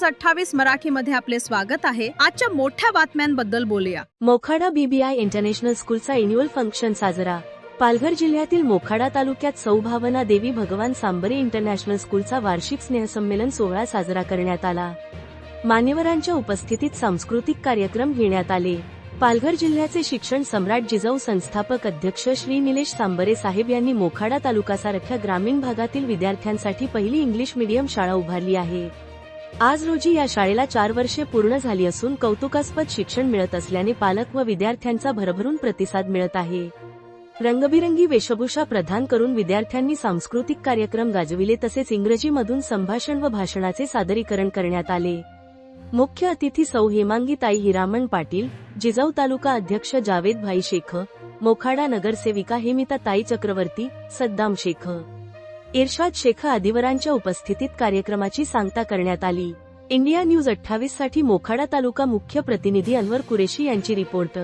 News 28 मराठीमध्ये आपले स्वागत आहे। आजच्या मोठ्या बातम्यांबद्दल बोलूया। मोखाडा बीबीआय इंटरनॅशनल स्कूलचा एन्युअल फंक्शन साजरा। पालघर जिल्ह्यातील मोखाडा तालुक्यात सौ भावना देवी भगवान सांबरे इंटरनॅशनल स्कूलचा वार्षिक स्नेहसंमेलन सोहळा साजरा करण्यात आला। मान्यवरांच्या उपस्थितीत सांस्कृतिक कार्यक्रम घेण्यात आले। पालघर जिल्ह्याचे शिक्षण सम्राट जिजाऊ संस्थापक अध्यक्ष श्री निलेश सांबरे साहेब यांनी मोखाडा तालुकासारख्या ग्रामीण भागातील विद्यार्थ्यांसाठी पहिली इंग्लिश मीडियम शाळा उभारली आहे। आज रोजी या शाळेला 4 वर्षे पूर्ण झाली असून कौतुकास्पद शिक्षण मिळत असल्याने पालक व विद्यार्थ्यांचा भरभरून प्रतिसाद मिळत आहे। रंगबिरंगी वेशभूषा प्रदान करून विद्यार्थ्यांनी सांस्कृतिक कार्यक्रम गाजविले, तसेच इंग्रजीमधून संभाषण व भाषणाचे सादरीकरण करण्यात आले। मुख्य अतिथी सौ हेमांगीताई हिरामण पाटील, जिजाऊ तालुका अध्यक्ष जावेद भाई शेख, मोखाडा नगरसेविका हेमिताताई चक्रवर्ती, सद्दाम शेख, इर्शाद शेख आदिवरांच्या उपस्थितीत कार्यक्रमाची सांगता करण्यात आली। इंडिया न्यूज 28 साठी मोखाडा तालुका मुख्य प्रतिनिधी अनवर कुरेशी यांची रिपोर्ट।